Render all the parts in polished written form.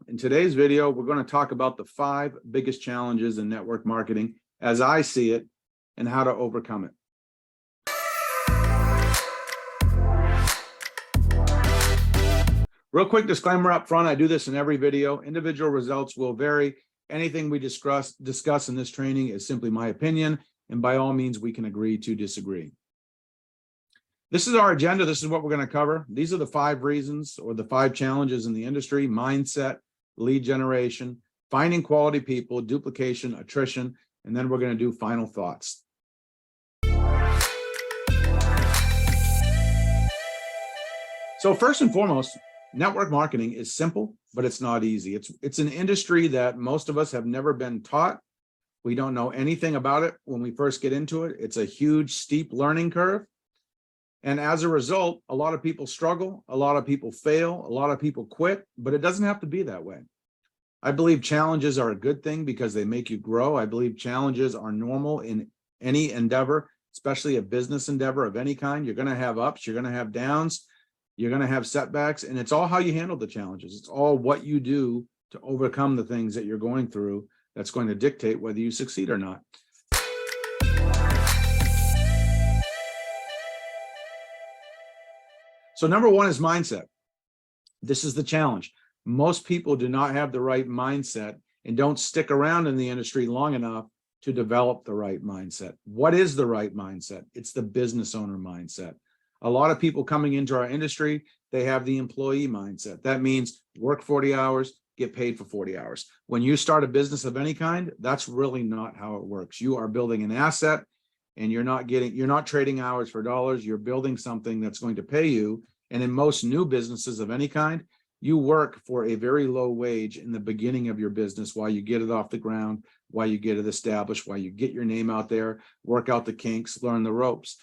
In today's video, we're going to talk about the 5 biggest challenges in network marketing as I see it and how to overcome it. Real quick disclaimer up front, I do this in every video. Individual results will vary. Anything we discuss in this training is simply my opinion, and by all means, we can agree to disagree. This is our agenda. This is what we're going to cover. These are the 5 reasons or the 5 challenges in the industry: mindset, lead generation, finding quality people, duplication, attrition, and then we're going to do final thoughts. So first and foremost, network marketing is simple, but it's not easy. It's an industry that most of us have never been taught. We don't know anything about it when we first get into it. It's a huge, steep learning curve. And as a result, a lot of people struggle, a lot of people fail, a lot of people quit, but it doesn't have to be that way. I believe challenges are a good thing because they make you grow. I believe challenges are normal in any endeavor, especially a business endeavor of any kind. You're going to have ups, you're going to have downs, you're going to have setbacks, and it's all how you handle the challenges. It's all what you do to overcome the things that you're going through that's going to dictate whether you succeed or not. So number 1 is mindset. This is the challenge. Most people do not have the right mindset and don't stick around in the industry long enough to develop the right mindset. What is the right mindset? It's the business owner mindset. A lot of people coming into our industry, they have the employee mindset. That means work 40 hours, get paid for 40 hours. When you start a business of any kind, that's really not how it works. You are building an asset, and you're not trading hours for dollars. You're building something that's going to pay you. And in most new businesses of any kind, you work for a very low wage in the beginning of your business while you get it off the ground, while you get it established, while you get your name out there, work out the kinks, learn the ropes.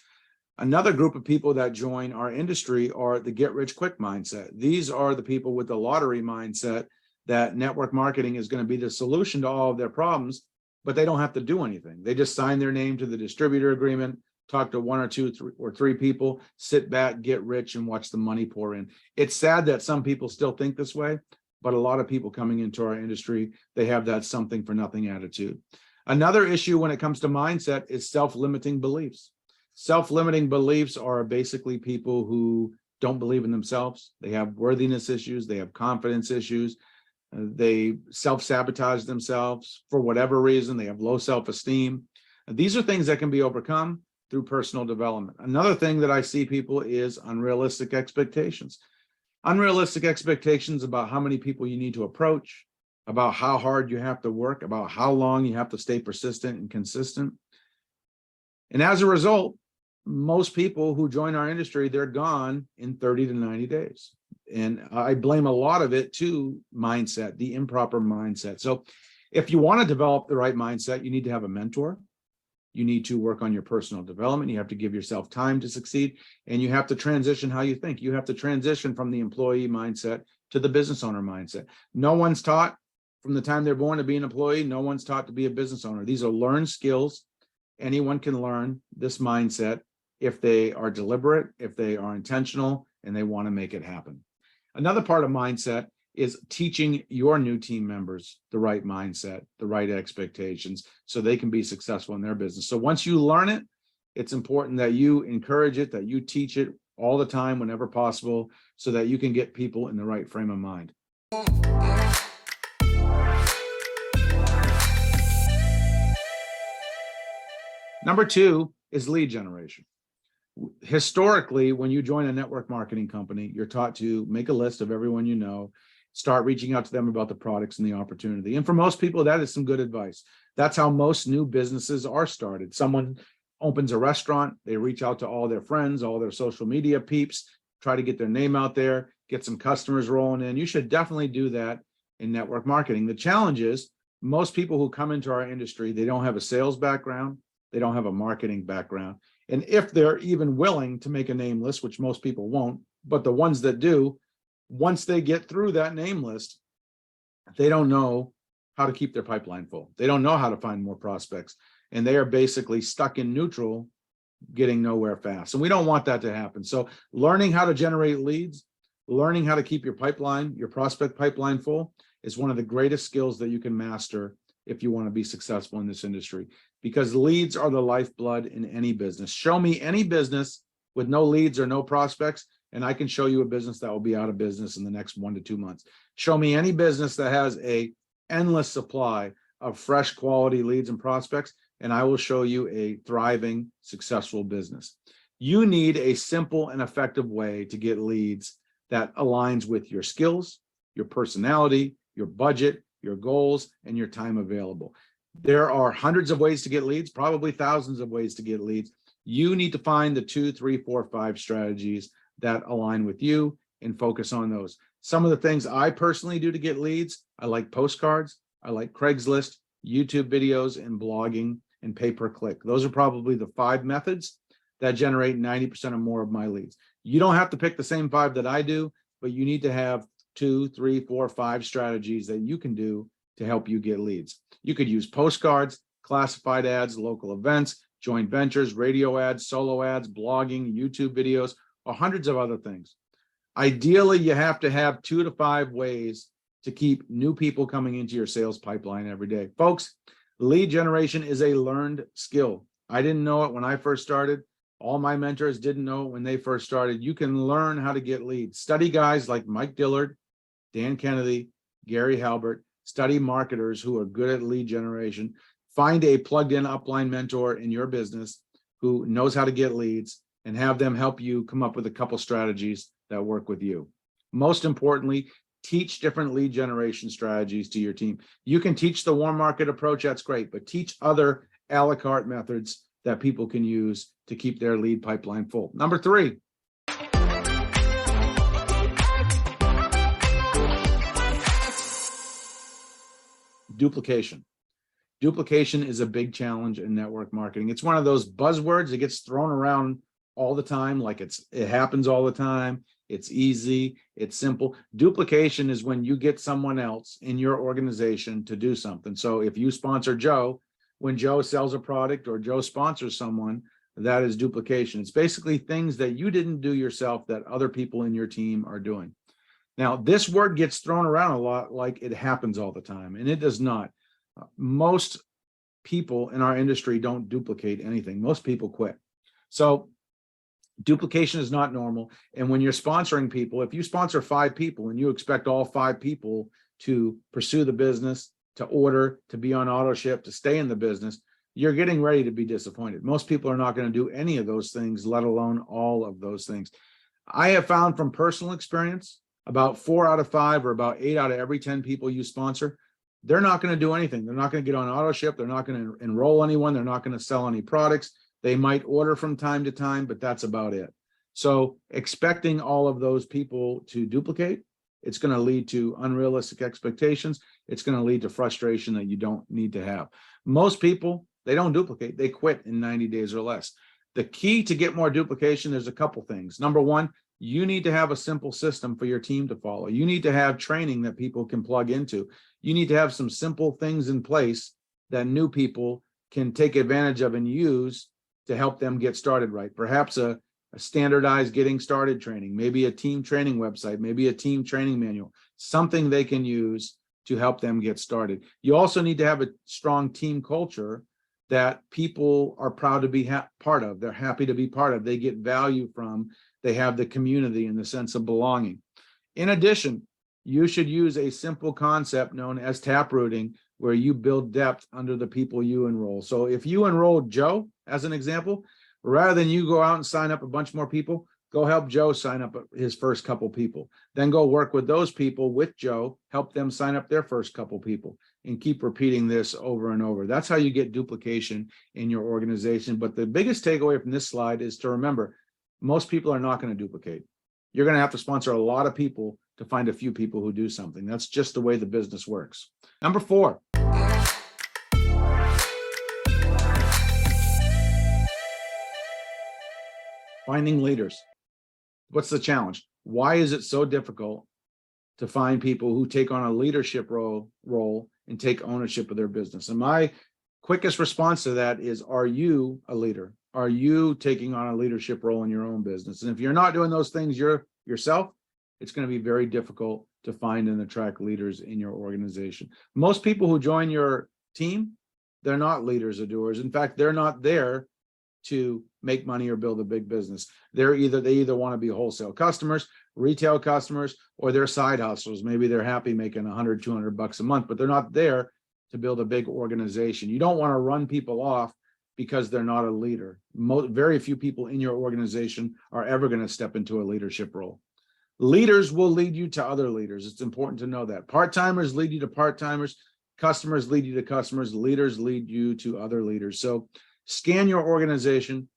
Another group of people that join our industry are the get-rich-quick mindset. These are the people with the lottery mindset that network marketing is going to be the solution to all of their problems, but they don't have to do anything. They just sign their name to the distributor agreement, talk to 1 or 2 or 3 people, sit back, get rich, and watch the money pour in. It's sad that some people still think this way, but a lot of people coming into our industry, they have that something for nothing attitude. Another issue when it comes to mindset is self-limiting beliefs. Self-limiting beliefs are basically people who don't believe in themselves. They have worthiness issues. They have confidence issues. They self-sabotage themselves for whatever reason. They have low self-esteem. These are things that can be overcome through personal development. Another thing that I see people is unrealistic expectations. Unrealistic expectations about how many people you need to approach, about how hard you have to work, about how long you have to stay persistent and consistent. And as a result, most people who join our industry, they're gone in 30 to 90 days. And I blame a lot of it to mindset, the improper mindset. So if you want to develop the right mindset, you need to have a mentor. You need to work on your personal development. You have to give yourself time to succeed, and you have to transition how you think. You have to transition from the employee mindset to the business owner mindset. No one's taught from the time they're born to be an employee. No one's taught to be a business owner. These are learned skills. Anyone can learn this mindset if they are deliberate, if they are intentional, and they want to make it happen. Another part of mindset is teaching your new team members the right mindset, the right expectations, so they can be successful in their business. So once you learn it, it's important that you encourage it, that you teach it all the time, whenever possible, so that you can get people in the right frame of mind. Number 2 is lead generation. Historically, when you join a network marketing company, you're taught to make a list of everyone you know, start reaching out to them about the products and the opportunity. And for most people, that is some good advice. That's how most new businesses are started. Someone opens a restaurant, they reach out to all their friends, all their social media peeps, try to get their name out there, get some customers rolling in. You should definitely do that in network marketing. The challenge is most people who come into our industry, they don't have a sales background, they don't have a marketing background. And if they're even willing to make a name list, which most people won't, but the ones that do, once they get through that name list, they don't know how to keep their pipeline full. They don't know how to find more prospects. And they are basically stuck in neutral, getting nowhere fast. And we don't want that to happen. So learning how to generate leads, Learning how to keep your pipeline, your prospect pipeline full is one of the greatest skills that you can master if you want to be successful in this industry, because leads are the lifeblood in any business. Show me any business with no leads or no prospects, and I can show you a business that will be out of business in the next 1 to 2 months. Show me any business that has a endless supply of fresh quality leads and prospects, and I will show you a thriving, successful business. You need a simple and effective way to get leads that aligns with your skills, your personality, your budget, your goals, and your time available. There are hundreds of ways to get leads, probably thousands of ways to get leads. You need to find the 2, 3, 4, 5 strategies that align with you and focus on those. Some of the things I personally do to get leads, I like postcards, I like Craigslist, YouTube videos, and blogging and pay-per-click. Those are probably the 5 methods that generate 90% or more of my leads. You don't have to pick the same 5 that I do, but you need to have 2, 3, 4, 5 strategies that you can do to help you get leads. You could use postcards, classified ads, local events, joint ventures, radio ads, solo ads, blogging, YouTube videos, or hundreds of other things. Ideally, you have to have 2 to 5 ways to keep new people coming into your sales pipeline every day. Folks, lead generation is a learned skill. I didn't know it when I first started. All my mentors didn't know it when they first started. You can learn how to get leads. Study guys like Mike Dillard, Dan Kennedy, Gary Halbert. Study marketers who are good at lead generation. Find a plugged-in upline mentor in your business who knows how to get leads, and have them help you come up with a couple strategies that work with you. Most importantly, teach different lead generation strategies to your team. You can teach the warm market approach, that's great, but teach other a la carte methods that people can use to keep their lead pipeline full. Number 3. Duplication. Duplication is a big challenge in network marketing. It's one of those buzzwords that gets thrown around all the time, like it happens all the time. It's easy, it's simple. Duplication is when you get someone else in your organization to do something. So if you sponsor Joe, when Joe sells a product or Joe sponsors someone, that is duplication. It's basically things that you didn't do yourself that other people in your team are doing. Now, this word gets thrown around a lot like it happens all the time, and it does not. Most people in our industry don't duplicate anything. Most people quit. So duplication is not normal. And when you're sponsoring people, if you sponsor 5 people and you expect all 5 people to pursue the business, to order, to be on auto ship, to stay in the business, you're getting ready to be disappointed. Most people are not going to do any of those things, let alone all of those things. I have found from personal experience, about 4 out of 5 or about 8 out of every 10 people you sponsor, they're not going to do anything. They're not going to get on auto ship. They're not going to enroll anyone. They're not going to sell any products. They might order from time to time, but that's about it. So expecting all of those people to duplicate, it's going to lead to unrealistic expectations. It's going to lead to frustration that you don't need to have. Most people, they don't duplicate. They quit in 90 days or less. The key to get more duplication, there's a couple things. Number 1, you need to have a simple system for your team to follow. You need to have training that people can plug into. You need to have some simple things in place that new people can take advantage of and use to help them get started right. Perhaps a standardized getting started training, maybe a team training website, maybe a team training manual, something they can use to help them get started. You also need to have a strong team culture that people are proud to be part of. They're happy to be part of. They get value from. They have the community and the sense of belonging. In addition, you should use a simple concept known as taprooting, where you build depth under the people you enroll. So if you enroll Joe, as an example, rather than you go out and sign up a bunch more people, go help Joe sign up his first couple people. Then go work with those people with Joe, help them sign up their first couple people, and keep repeating this over and over. That's how you get duplication in your organization. But the biggest takeaway from this slide is to remember, most people are not going to duplicate. You're going to have to sponsor a lot of people to find a few people who do something. That's just the way the business works. Number 4. Finding leaders. What's the challenge? Why is it so difficult to find people who take on a leadership role and take ownership of their business? And my quickest response to that is, are you a leader? Are you taking on a leadership role in your own business? And if you're not doing those things yourself, it's going to be very difficult to find and attract leaders in your organization. Most people who join your team, they're not leaders or doers. In fact, they're not there to make money or build a big business. They either want to be wholesale customers, retail customers, or they're side hustlers. Maybe they're happy making 100, 200 bucks a month, but they're not there to build a big organization. You don't want to run people off because they're not a leader. Very few people in your organization are ever going to step into a leadership role. Leaders will lead you to other leaders. It's important to know that. Part-timers lead you to part-timers. Customers lead you to customers. Leaders lead you to other leaders. So scan your organization.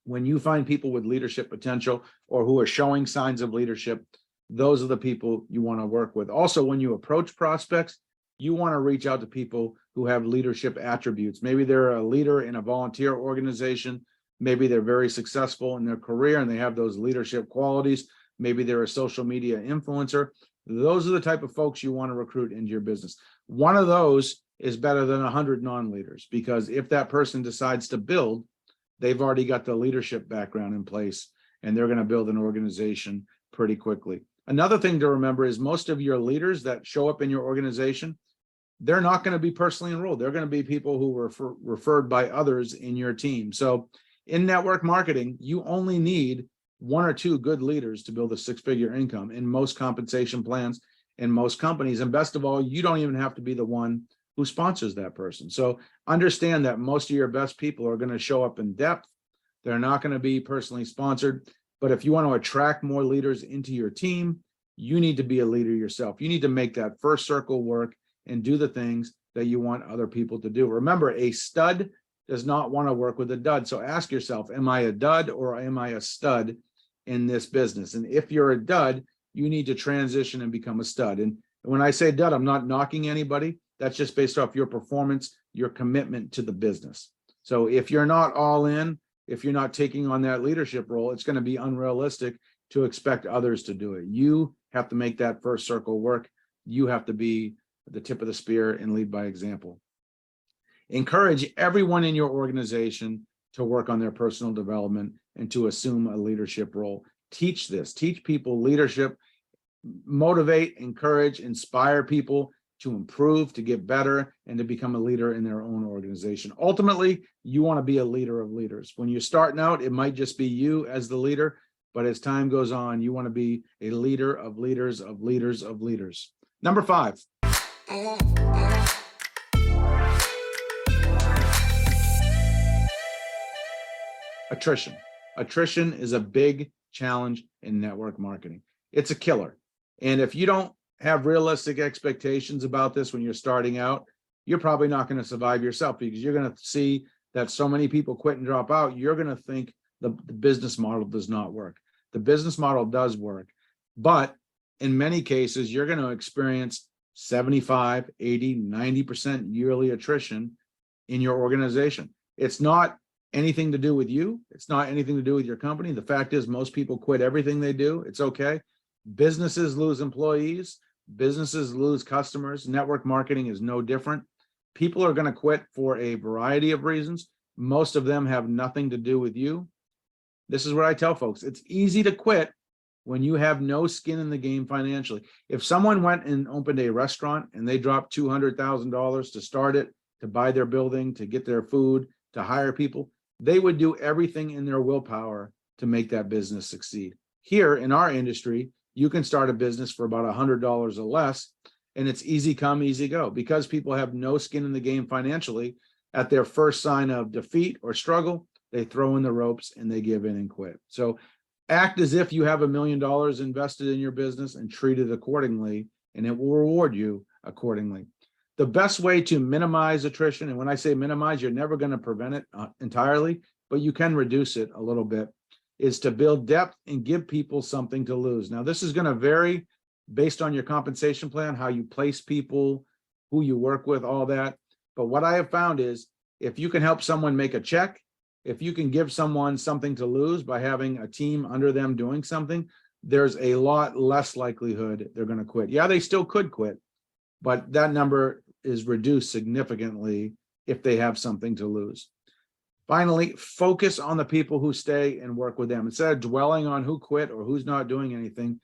When you find people with leadership potential or who are showing signs of leadership, those are the people you want to work with. Also, when you approach prospects, you want to reach out to people who have leadership attributes. Maybe they're a leader in a volunteer organization. Maybe they're very successful in their career and they have those leadership qualities. Maybe they're a social media influencer. Those are the type of folks you want to recruit into your business. One of those is better than 100 non-leaders, because if that person decides to build, they've already got the leadership background in place and they're going to build an organization pretty quickly. Another thing to remember is most of your leaders that show up in your organization, they're not going to be personally enrolled. They're going to be people who were referred by others in your team. So in network marketing, you only need 1 or 2 good leaders to build a 6-figure income in most compensation plans in most companies. And best of all, you don't even have to be the one who sponsors that person. So understand that most of your best people are going to show up in depth. They're not going to be personally sponsored. But if you want to attract more leaders into your team, you need to be a leader yourself. You need to make that first circle work and do the things that you want other people to do. Remember, a stud does not want to work with a dud. So ask yourself, am I a dud or am I a stud in this business? And if you're a dud, you need to transition and become a stud. And when I say dud, I'm not knocking anybody. That's just based off your performance, your commitment to the business. So if you're not all in, if you're not taking on that leadership role, it's going to be unrealistic to expect others to do it. You have to make that first circle work. You have to be the tip of the spear and lead by example. Encourage everyone in your organization to work on their personal development and to assume a leadership role. Teach this. Teach people leadership. Motivate, encourage, inspire people to improve, to get better, and to become a leader in their own organization. Ultimately, you want to be a leader of leaders. When you're starting out, it might just be you as the leader, but as time goes on, you want to be a leader of leaders of leaders of leaders. Number 5. Attrition. Attrition is a big challenge in network marketing. It's a killer. And if you don't have realistic expectations about this when you're starting out, you're probably not going to survive yourself, because you're going to see that so many people quit and drop out. You're going to think the business model does not work. The business model does work, but in many cases, you're going to experience 75, 80, 90% yearly attrition in your organization. It's not anything to do with you. It's not anything to do with your company. The fact is, most people quit everything they do. It's okay. Businesses lose employees. Businesses lose customers. Network marketing is no different. People are going to quit for a variety of reasons. Most of them have nothing to do with you. This is what I tell folks. It's easy to quit when you have no skin in the game financially. If someone went and opened a restaurant and they dropped $200,000 to start it, to buy their building, to get their food, to hire people, they would do everything in their willpower to make that business succeed. Here in our industry, you can start a business for about $100 or less, and it's easy come, easy go. Because people have no skin in the game financially, at their first sign of defeat or struggle, they throw in the ropes and they give in and quit. So act as if you have $1 million invested in your business and treat it accordingly, and it will reward you accordingly. The best way to minimize attrition, and when I say minimize, you're never going to prevent it entirely, but you can reduce it a little bit, is to build depth and give people something to lose. Now, this is going to vary based on your compensation plan, how you place people, who you work with, all that. But what I have found is, if you can help someone make a check, if you can give someone something to lose by having a team under them doing something, there's a lot less likelihood they're going to quit. Yeah, they still could quit, but that number is reduced significantly if they have something to lose. Finally, focus on the people who stay and work with them. Instead of dwelling on who quit or who's not doing anything,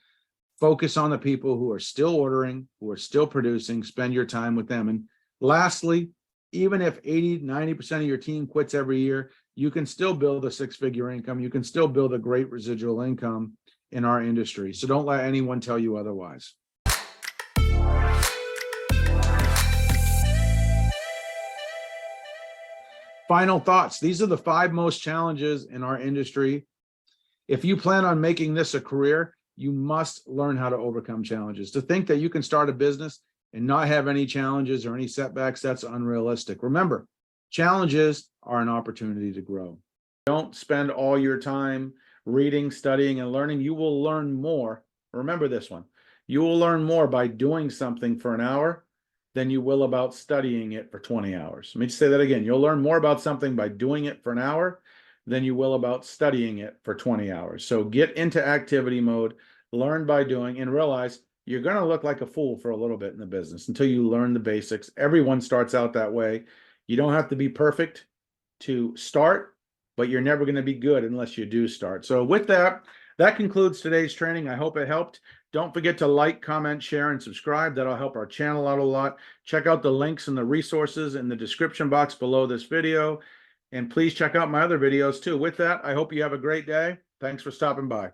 Focus on the people who are still ordering, who are still producing, spend your time with them. And lastly, even if 80-90% of your team quits every year, you can still build a six-figure income. You can still build a great residual income in our industry. So don't let anyone tell you otherwise. Final thoughts. These are the 5 most challenges in our industry. If you plan on making this a career, you must learn how to overcome challenges. To think that you can start a business and not have any challenges or any setbacks, that's unrealistic. Remember, challenges are an opportunity to grow. Don't spend all your time reading, studying, and learning. You will learn more. Remember this one. You will learn more by doing something for an hour than you will about studying it for 20 hours. Let me say that again. You'll learn more about something by doing it for an hour than you will about studying it for 20 hours. So get into activity mode, learn by doing, and realize you're going to look like a fool for a little bit in the business until you learn the basics. Everyone starts out that way. You don't have to be perfect to start, but you're never going to be good unless you do start. So with that, that concludes today's training. I hope it helped. Don't forget to like, comment, share, and subscribe. That'll help our channel out a lot. Check out the links and the resources in the description box below this video. And please check out my other videos too. With that, I hope you have a great day. Thanks for stopping by.